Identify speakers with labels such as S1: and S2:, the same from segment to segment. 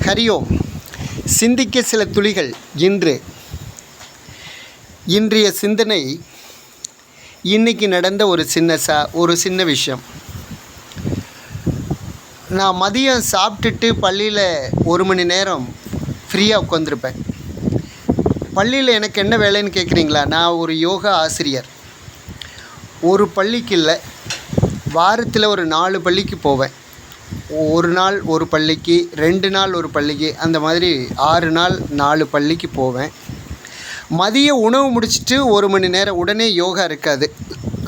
S1: ஹரியோம். சிந்திக்க சில துளிகள். இன்றைய சிந்தனை இன்றைக்கி நடந்த ஒரு சின்ன விஷயம். நான் மதியம் சாப்பிட்டுட்டு பள்ளியில் 1 மணி நேரம் ஃப்ரீயாக உட்காந்துருப்பேன். பள்ளியில் எனக்கு என்ன வேலைன்னு கேட்குறீங்களா? நான் ஒரு யோகா ஆசிரியர். ஒரு பள்ளிக்கு இல்லை, வாரத்தில் ஒரு 4 பள்ளிக்கு போவேன். ஒரு நாள் ஒரு பள்ளிக்கு, 2 நாள் ஒரு பள்ளிக்கு, அந்த மாதிரி 6 நாள் 4 பள்ளிக்கு போவேன். மதிய உணவு முடிச்சுட்டு 1 மணி நேரம் உடனே யோகா இருக்காது.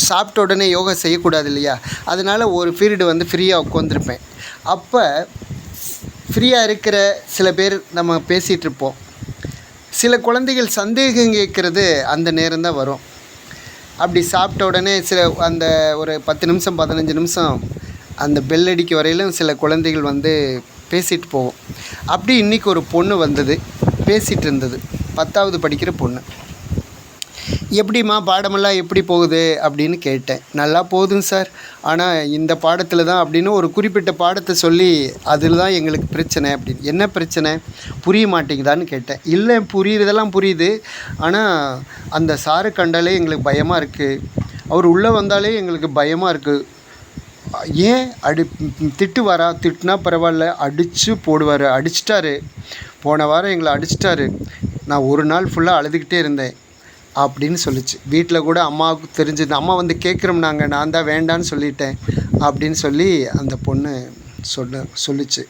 S1: சாப்பிட்ட உடனே யோகா செய்யக்கூடாது இல்லையா? அதனால் ஒரு பீரியடு ஃப்ரீயாக உட்காந்துருப்பேன். அப்போ ஃப்ரீயாக இருக்கிற சில பேர் நம்ம பேசிகிட்ருப்போம். சில குழந்தைகள் சந்தேகம் கேட்குறது அந்த நேரம் தான் வரும். அப்படி சாப்பிட்ட உடனே அந்த ஒரு 10 நிமிஷம் 15 நிமிஷம் அந்த பெல் அடிக்க வரையிலும் சில குழந்தைகள் பேசிட்டு போவோம். அப்படி இன்றைக்கி ஒரு பொண்ணு வந்தது, பேசிகிட்டு இருந்தது. 10வது படிக்கிற பொண்ணு. எப்படிம்மா பாடமெல்லாம் எப்படி போகுது அப்படின்னு கேட்டேன். நல்லா போகுதுங்க சார், ஆனால் இந்த பாடத்தில் தான் அப்படின்னு ஒரு குறிப்பிட்ட பாடத்தை சொல்லி அதில் தான் எங்களுக்கு பிரச்சனை அப்படின்னு. என்ன பிரச்சனை, புரிய மாட்டேங்குதான்னு கேட்டேன். இல்லை, புரியுறதெல்லாம் புரியுது, ஆனால் அந்த சாரை கண்டாலே எங்களுக்கு பயமாக இருக்குது, அவர் உள்ளே வந்தாலே எங்களுக்கு பயமாக இருக்குது. ஏன் திட்டுவாரா? திட்டுனா பரவாயில்ல, அடித்து போடுவார். அடிச்சிட்டாரு, போன வாரம் எங்களை அடிச்சிட்டாரு. நான் ஒரு நாள் ஃபுல்லாக அழுதுகிட்டே இருந்தேன் அப்படின்னு சொல்லிச்சு. வீட்டில் கூட அம்மாவுக்கு தெரிஞ்சது. அம்மா கேட்குறோம்னாங்க, நான் தான் வேண்டான்னு சொல்லிட்டேன் அப்படின்னு சொல்லி அந்த பொண்ணு சொல்லிச்சு.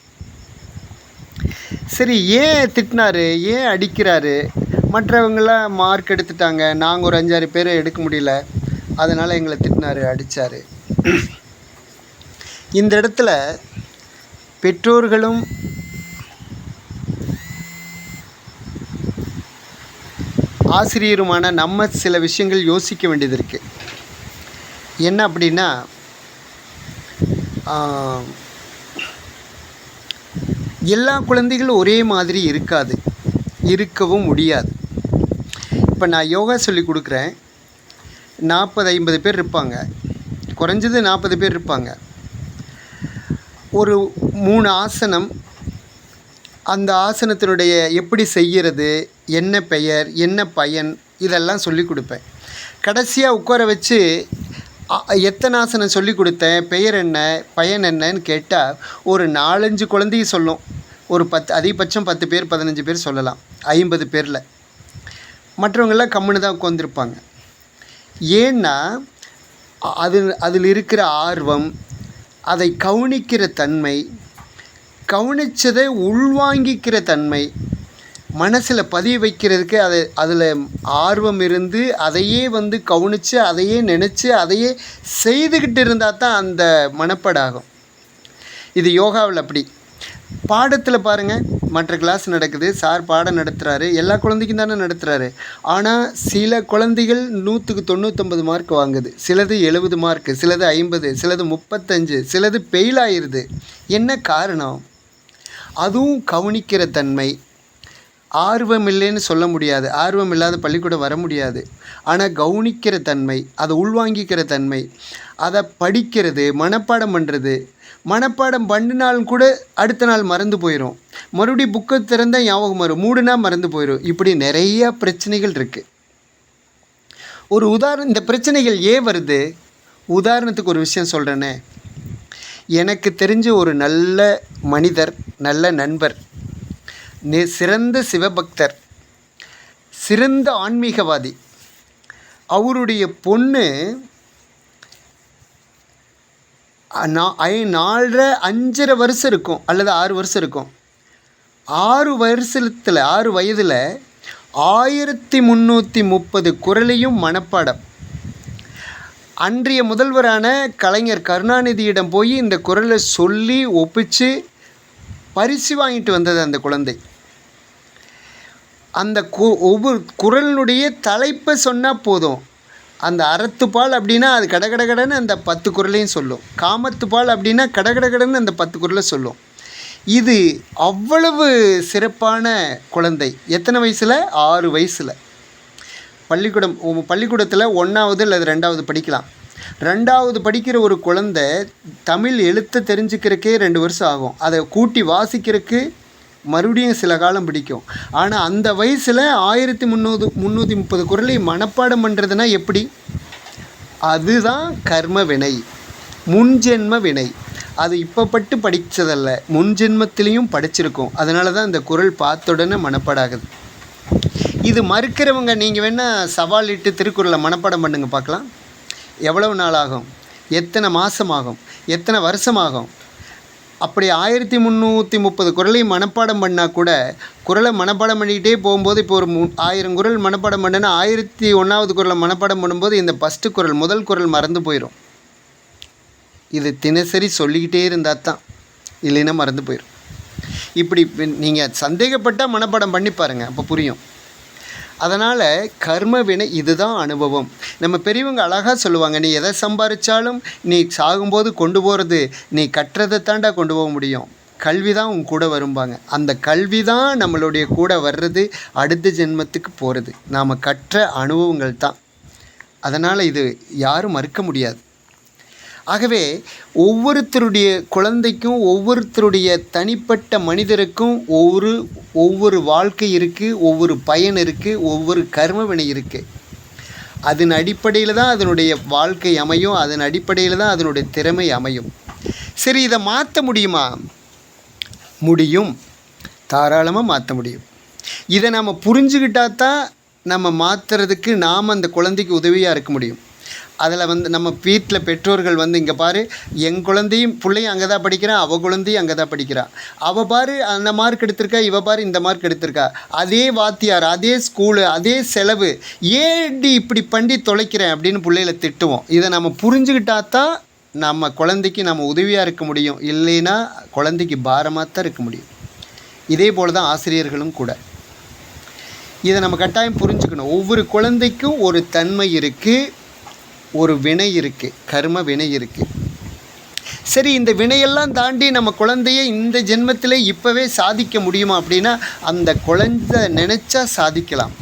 S1: சரி, ஏன் திட்டினாரு, ஏன் அடிக்கிறாரு? மற்றவங்களாம் மார்க் எடுத்துட்டாங்க, நாங்கள் ஒரு 5-6 பேர் எடுக்க முடியல, அதனால் எங்களை திட்டினாரு, அடித்தார். இந்த இடத்துல பெற்றோர்களும் ஆசிரியருமான நம்ம சில விஷயங்கள் யோசிக்க வேண்டியது இருக்குது. என்ன அப்படின்னா, எல்லா குழந்தைகளும் ஒரே மாதிரி இருக்காது, இருக்கவும் முடியாது. இப்போ நான் யோகா சொல்லி கொடுக்குறேன். 40-50 பேர் இருப்பாங்க, குறைஞ்சது 40 பேர் இருப்பாங்க. ஒரு 3 ஆசனம், அந்த ஆசனத்தினுடைய எப்படி செய்கிறது, என்ன பெயர், என்ன பயன், இதெல்லாம் சொல்லி கொடுப்பேன். கடைசியாக உட்கார வச்சு எத்தனை ஆசனம் சொல்லி கொடுத்தேன், பெயர் என்ன, பயன் என்னன்னு கேட்டால் ஒரு 4-5 குழந்தைங்க சொல்லும். ஒரு 10, அதிகபட்சம் 10 பேர் 15 பேர் சொல்லலாம் 50 பேரில். மற்றவங்களாம் கம்முன்னு தான் உட்காந்துருப்பாங்க. ஏன்னா அதில் இருக்கிற ஆர்வம், அதை கவனிக்கிற தன்மை, கவனித்ததை உள்வாங்கிக்கிற தன்மை, மனசில் பதிய வைக்கிறதுக்கு அதில் ஆர்வம் இருந்து அதையே கவனித்து அதையே நினச்சி அதையே செய்துக்கிட்டு இருந்தால் தான் அந்த மனப்பாடாகும். இது யோகாவில் அப்படி. பாடத்தில் பாருங்கள், மற்ற கிளாஸ் நடக்குது, சார் பாடம் நடத்துகிறாரு, எல்லா குழந்தைக்கும் தானே நடத்துகிறாரு. ஆனால் சில குழந்தைகள் 100க்கு 99 மார்க் வாங்குது, சிலது 70 மார்க்கு, சிலது 50, சிலது 35, சிலது ஃபெயில் ஆயிடுது. என்ன காரணம்? அதுவும் கவனிக்கிற தன்மை. ஆர்வம் இல்லைன்னு சொல்ல முடியாது, ஆர்வம் இல்லாத பள்ளிக்கூடம் வர முடியாது. ஆனால் கவனிக்கிற தன்மை, அதை உள்வாங்கிக்கிற தன்மை, அதை படிக்கிறது, மனப்பாடம் பண்ணுறது. மனப்பாடம் பண்ணினாலும் கூட அடுத்த நாள் மறந்து போயிடும். மறுபடியும் புக்கை திறந்தால் ஞாபகம் வரும், மூடுனா மறந்து போயிடும். இப்படி நிறையா பிரச்சனைகள் இருக்குது. ஒரு உதாரணம், இந்த பிரச்சனைகள் ஏன் வருது? உதாரணத்துக்கு ஒரு விஷயம் சொல்கிறேனே. எனக்கு தெரிஞ்ச ஒரு நல்ல மனிதர், நல்ல நண்பர், சிறந்த சிவபக்தர், சிறந்த ஆன்மீகவாதி. அவருடைய பொண்ணு 5.5 வருஷம் இருக்கும், அல்லது 6 வருஷம் இருக்கும். 6 வயதில் 1330 குறளையும் மனப்பாடம். அன்றைய முதல்வரான கலைஞர் கருணாநிதியிடம் போய் இந்த குறளை சொல்லி ஒப்பிச்சு பரிசு வாங்கிட்டு வந்தது அந்த குழந்தை. அந்த ஒவ்வொரு குறளினுடைய தலைப்பை சொன்னால் போதும். அந்த அறத்துப்பால் அப்படின்னா அது கடகடகடன்னு அந்த 10 குறளையும் சொல்லும். காமத்துப்பால் அப்படின்னா கடகடகடன்னு அந்த 10 குறளை சொல்லும். இது அவ்வளவு சிறப்பான குழந்தை. எத்தனை வயசில்? 6 வயசில். பள்ளிக்கூடத்தில் 1வது அல்லது 2வது படிக்கலாம். 2வது படிக்கிற ஒரு குழந்தை தமிழ் எழுத்தை தெரிஞ்சுக்கிறக்கே 2 வருஷம் ஆகும். அதை கூட்டி வாசிக்கிறதுக்கு மறுபடியும் சில காலம் பிடிக்கும். ஆனால் அந்த வயசில் 1330 குறளை மனப்பாடம் பண்ணுறதுனா எப்படி? அதுதான் கர்ம வினை, முன்ஜென்ம வினை. அது இப்போ பட்டு படித்ததல்ல, முன்ஜென்மத்திலையும் படிச்சிருக்கோம். அதனால தான் இந்த குறள் பார்த்த உடனே மனப்பாடாகுது. இது மறுக்கிறவங்க நீங்கள் வேணால் சவால் இட்டு திருக்குறளை மனப்பாடம் பண்ணுங்க பார்க்கலாம். எவ்வளவு நாள் ஆகும், எத்தனை மாதம் ஆகும், எத்தனை வருஷம் ஆகும்? அப்படி 1330 குறளை மனப்பாடம் பண்ணால் கூட, குறளை மனப்பாடம் பண்ணிக்கிட்டே போகும்போது இப்போ ஒரு 1000 குறள் மனப்பாடம் பண்ணேன்னா 1001வது குறளை மனப்பாடம் பண்ணும்போது இந்த ஃபஸ்ட்டு குறள், முதல் குறள் மறந்து போயிடும். இது தினசரி சொல்லிக்கிட்டே இருந்தால் தான், இல்லைன்னா மறந்து போயிடும். இப்படி நீங்கள் சந்தேகப்பட்டால் மனப்பாடம் பண்ணி பாருங்கள், அப்போ புரியும். அதனால் கர்ம வினை இதுதான் அனுபவம். நம்ம பெரியவங்க அழகாக சொல்லுவாங்க, நீ எதை சம்பாதிச்சாலும் நீ சாகும்போது கொண்டு போகிறது நீ கட்டுறதை தாண்டா கொண்டு போக முடியும், கல்வி தான் உன் கூட வரும்பாங்க. அந்த கல்வி தான் நம்மளுடைய கூட வர்றது, அடுத்த ஜென்மத்துக்கு போகிறது நாம் கற்ற அனுபவங்கள் தான். அதனால் இது யாரும் மறுக்க முடியாது. ஆகவே ஒவ்வொருத்தருடைய குழந்தைக்கும், ஒவ்வொருத்தருடைய தனிப்பட்ட மனிதருக்கும் ஒவ்வொரு வாழ்க்கை இருக்குது, ஒவ்வொரு பயன் இருக்குது, ஒவ்வொரு கர்ம வினை இருக்குது. அதன் அடிப்படையில் தான் அதனுடைய வாழ்க்கை அமையும், அதன் அடிப்படையில் தான் அதனுடைய திறமை அமையும். சரி, இதை மாற்ற முடியுமா? முடியும், தாராளமாக மாற்ற முடியும். இதை நம்ம புரிஞ்சுக்கிட்டால் தான் நம்ம மாற்றுறதுக்கு நாம் அந்த குழந்தைக்கு உதவியாக இருக்க முடியும். அதில் நம்ம வீட்டில் பெற்றோர்கள் இங்கே பாரு, என் குழந்தையும் பிள்ளையும் அங்கே தான் படிக்கிறான், அவள் குழந்தையும் அங்கே தான் படிக்கிறான், அவள் பாரு அந்த மார்க் எடுத்திருக்கா, இவள் பாரு இந்த மார்க் எடுத்திருக்கா, அதே வாத்தியார், அதே ஸ்கூலு, அதே செலவு, ஏடி இப்படி பண்ணி தொலைக்கிறேன் அப்படின்னு பிள்ளைகளை திட்டுவோம். இதை நம்ம புரிஞ்சுக்கிட்டா தான் நம்ம குழந்தைக்கு நம்ம உதவியாக இருக்க முடியும், இல்லைன்னா குழந்தைக்கு பாரமாக தான் இருக்க முடியும். இதே போல் தான் ஆசிரியர்களும் கூட. இதை நம்ம கட்டாயம் புரிஞ்சுக்கணும். ஒவ்வொரு குழந்தைக்கும் ஒரு தன்மை இருக்குது, ஒரு வினை இருக்குது, கர்ம வினை இருக்குது. சரி, இந்த வினையெல்லாம் தாண்டி நம்ம குழந்தைய இந்த ஜென்மத்தில் இப்போவே சாதிக்க முடியுமா அப்படின்னா, அந்த குழந்தை நினச்சா சாதிக்கலாம்.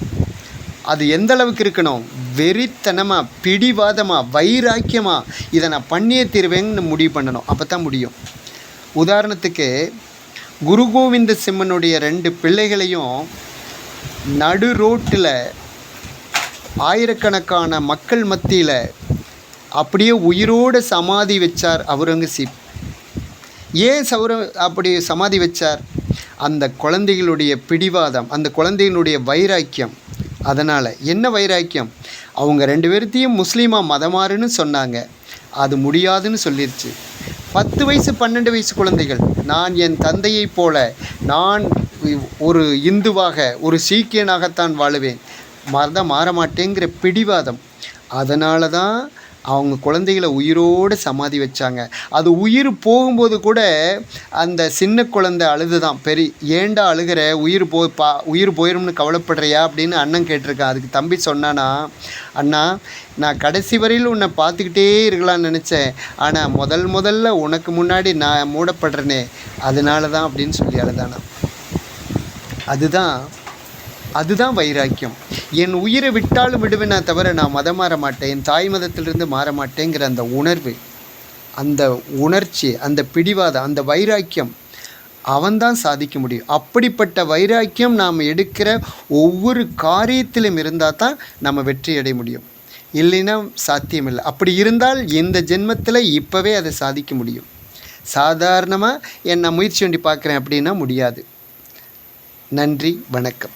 S1: அது எந்த அளவுக்கு இருக்கணும்? வெறித்தனமாக, பிடிவாதமாக, வைராக்கியமாக இதை நான் பண்ணியே தீர்வேன்னு முடிவு பண்ணணும். அப்போ தான் முடியும். உதாரணத்துக்கு குரு கோவிந்த சிம்மனுடைய 2 பிள்ளைகளையும் நடு ரோட்டில் ஆயிரக்கணக்கான மக்கள் மத்தியில் அப்படியே உயிரோடு சமாதி வச்சார் அவுரங்கசீப். ஏன் அப்படி சமாதி வச்சார்? அந்த குழந்தைகளுடைய பிடிவாதம், அந்த குழந்தைகளுடைய வைராக்கியம். அதனால் என்ன வைராக்கியம்? அவங்க 2 பேர்த்தையும் முஸ்லீமாக மதமாறுன்னு சொன்னாங்க, அது முடியாதுன்னு சொல்லிருச்சு. 10 வயசு 12 வயசு குழந்தைகள், நான் என் தந்தையைப் போல நான் ஒரு இந்துவாக, ஒரு சீக்கியனாகத்தான் வாழுவேன், மதம் மாற மாட்டேங்கிற பிடிவாதம். அதனால தான் அவங்க குழந்தைகளை உயிரோடு சமாதி வச்சாங்க. அது உயிர் போகும்போது கூட அந்த சின்ன குழந்தை அழுது தான், ஏண்டா அழுகிற, உயிர் போயிடும்னு கவலைப்படுறியா அப்படின்னு அண்ணன் கேட்டிருக்கான். அதுக்கு தம்பி சொன்னானா, அண்ணா நான் கடைசி வரையில் உன்னை பார்த்துக்கிட்டே இருக்கலாம்னு நினச்சேன், ஆனால் முதல்ல உனக்கு முன்னாடி நான் மூடப்படுறேனே, அதனால தான் அப்படின்னு சொல்லி அழுதானா. அதுதான் வைராக்கியம். என் உயிரை விட்டாலும் விடுவேனா தவிர நான் மதம் மாற மாட்டேன், என் தாய் மதத்திலிருந்து மாற மாட்டேங்கிற அந்த உணர்வு, அந்த உணர்ச்சி, அந்த பிடிவாதம், அந்த வைராக்கியம் அவன்தான் சாதிக்க முடியும். அப்படிப்பட்ட வைராக்கியம் நாம் எடுக்கிற ஒவ்வொரு காரியத்திலும் இருந்தால் தான் நம்ம வெற்றி அடைய முடியும், இல்லைன்னா சாத்தியமில்லை. அப்படி இருந்தால் இந்த ஜென்மத்தில் இப்போவே அதை சாதிக்க முடியும். சாதாரணமாக நான் முயற்சி பண்ணி பார்க்குறேன் அப்படின்னா முடியாது. நன்றி, வணக்கம்.